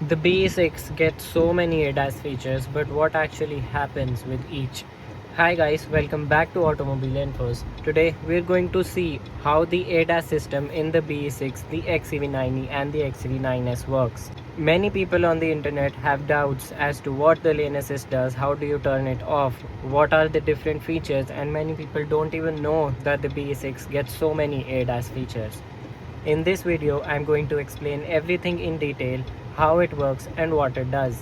The BE6 gets so many ADAS features, but what actually happens with each? Hi guys, welcome back to Automobile Infos. Today we're going to see how the ADAS system in the BE6, the XEV90 and the XEV9S works. Many people on the internet have doubts as to what the lane assist does, how do you turn it off, what are the different features, and many people don't even know that the BE6 gets so many ADAS features. In this video, I'm going to explain everything in detail, how it works and what it does.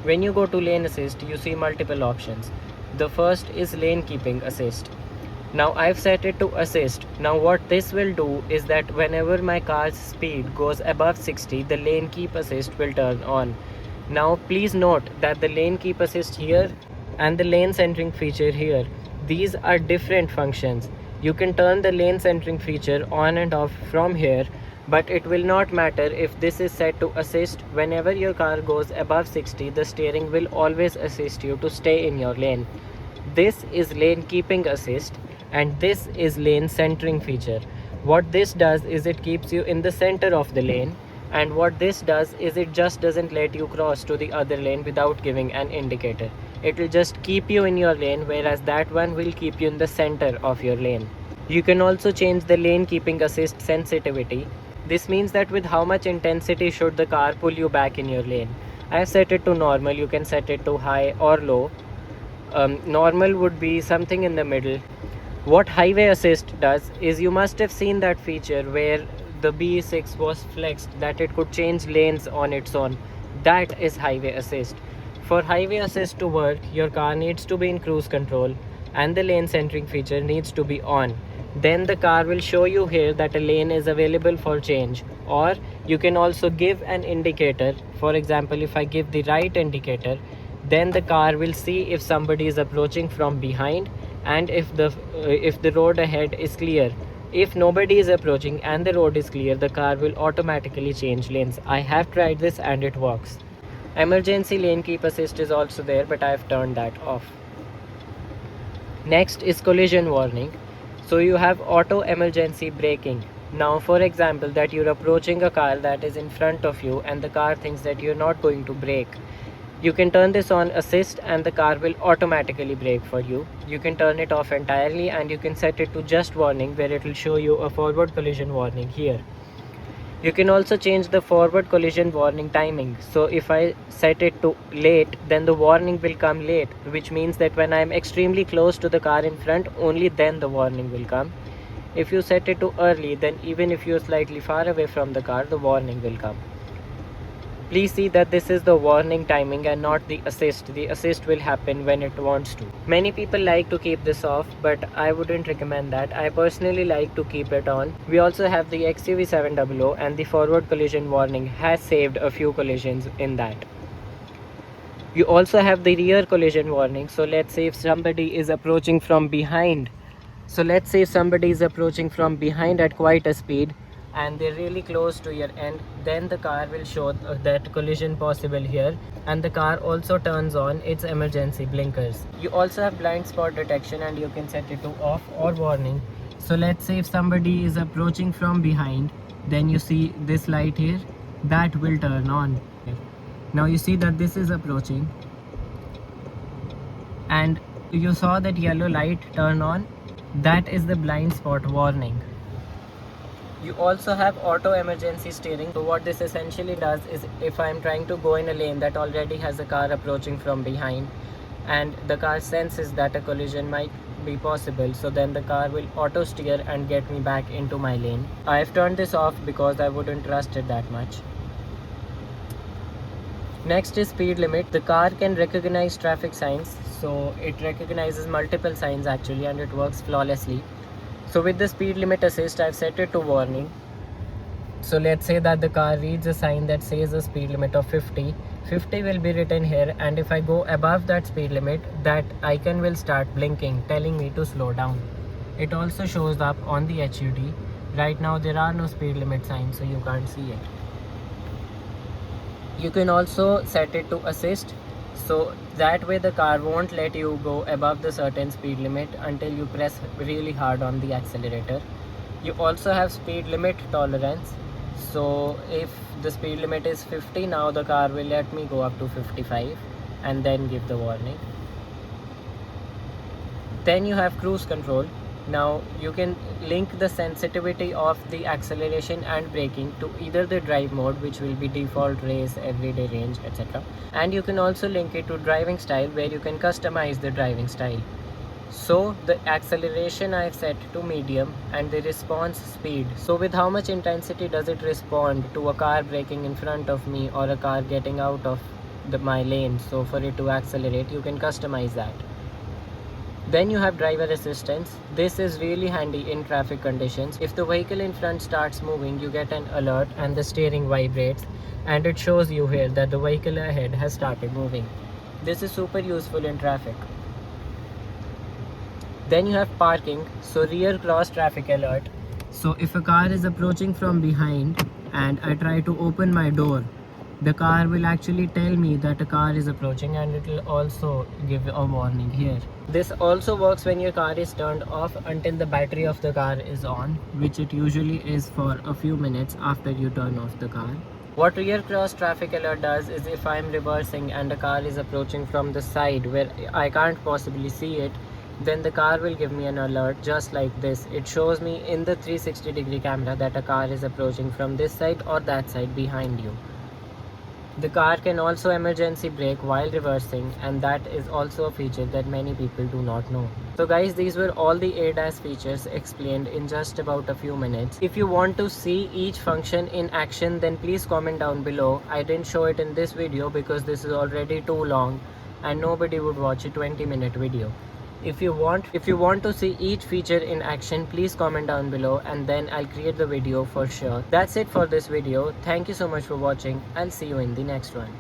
When you go to lane assist, you see multiple options. The first is lane keeping assist. Now I've set it to assist. Now what this will do is that whenever my car's speed goes above 60, the lane keep assist will turn on. Now please note that the lane keep assist here and the lane centering feature here, these are different functions. You can turn the lane centering feature on and off from here, but it will not matter if this is set to assist. Whenever your car goes above 60, the steering will always assist you to stay in your lane. This is lane keeping assist and this is lane centering feature. What this does is it keeps you in the center of the lane, and what this does is it just doesn't let you cross to the other lane without giving an indicator. It will just keep you in your lane, whereas that one will keep you in the center of your lane. You can also change the lane keeping assist sensitivity. This means that with how much intensity should the car pull you back in your lane. I have set it to normal. You can set it to high or low. Normal would be something in the middle. What highway assist does is, you must have seen that feature where the BE6 was flexed that it could change lanes on its own. That is highway assist. For highway assist to work, your car needs to be in cruise control and the lane centering feature needs to be on. Then the car will show you here that a lane is available for change, or you can also give an indicator. For example, if I give the right indicator, then the car will see if somebody is approaching from behind and if the road ahead is clear. If nobody is approaching and the road is clear, the car will automatically change lanes. I have tried this and it works. Emergency lane keep assist is also there, but I have turned that off. Next is collision warning. So you have auto emergency braking. Now for example, that you're approaching a car that is in front of you and the car thinks that you're not going to brake. You can turn this on assist and the car will automatically brake for you. You can turn it off entirely and you can set it to just warning, where it will show you a forward collision warning here. You can also change the forward collision warning timing. So if I set it to late, then the warning will come late, which means that when I am extremely close to the car in front, only then the warning will come. If you set it to early, then even if you are slightly far away from the car, the warning will come. Please see that this is the warning timing and not the assist. The assist will happen when it wants to. Many people like to keep this off, but I wouldn't recommend that. I personally like to keep it on. We also have the XUV700 and the forward collision warning has saved a few collisions in that. You also have the rear collision warning. So let's say if somebody is approaching from behind. At quite a speed, and they're really close to your end, then the car will show that collision possible here, and the car also turns on its emergency blinkers. You also have blind spot detection and you can set it to off or warning. So let's say if somebody is approaching from behind, then you see this light here, that will turn on. Now you see that this is approaching and you saw that yellow light turn on. That is the blind spot warning. You also have auto emergency steering. So what this essentially does is, if I am trying to go in a lane that already has a car approaching from behind and the car senses that a collision might be possible, so then the car will auto steer and get me back into my lane. I have turned this off because I wouldn't trust it that much. Next is speed limit. The car can recognize traffic signs, so it recognizes multiple signs actually, and it works flawlessly. So with the speed limit assist, I've set it to warning. So let's say that the car reads a sign that says a speed limit of 50. 50 will be written here, and if I go above that speed limit, that icon will start blinking, telling me to slow down. It also shows up on the HUD. Right now there are no speed limit signs, so you can't see it. You can also set it to assist. So that way the car won't let you go above the certain speed limit until you press really hard on the accelerator. You also have speed limit tolerance. So if the speed limit is 50, now the car will let me go up to 55 and then give the warning. Then you have cruise control. Now you can link the sensitivity of the acceleration and braking to either the drive mode, which will be default, race, everyday range, etc. And you can also link it to driving style, where you can customize the driving style. So the acceleration I've set to medium and the response speed. So with how much intensity does it respond to a car braking in front of me or a car getting out of my lane. So for it to accelerate, you can customize that. Then you have driver assistance. This is really handy in traffic conditions. If the vehicle in front starts moving, you get an alert and the steering vibrates and it shows you here that the vehicle ahead has started moving. This is super useful in traffic. Then you have parking, so rear cross traffic alert. So if a car is approaching from behind and I try to open my door, the car will actually tell me that a car is approaching, and it will also give a warning here. This also works when your car is turned off until the battery of the car is on, which it usually is for a few minutes after you turn off the car. What rear cross traffic alert does is, if I am reversing and a car is approaching from the side where I can't possibly see it, then the car will give me an alert just like this. It shows me in the 360-degree camera that a car is approaching from this side or that side behind you. The car can also emergency brake while reversing, and that is also a feature that many people do not know. So guys, these were all the ADAS features explained in just about a few minutes. If you want to see each function in action, then please comment down below. I didn't show it in this video because this is already too long and nobody would watch a 20-minute video. If you want to see each feature in action, please comment down below and then I'll create the video for sure. That's it for this video. Thank you so much for watching. I'll see you in the next one.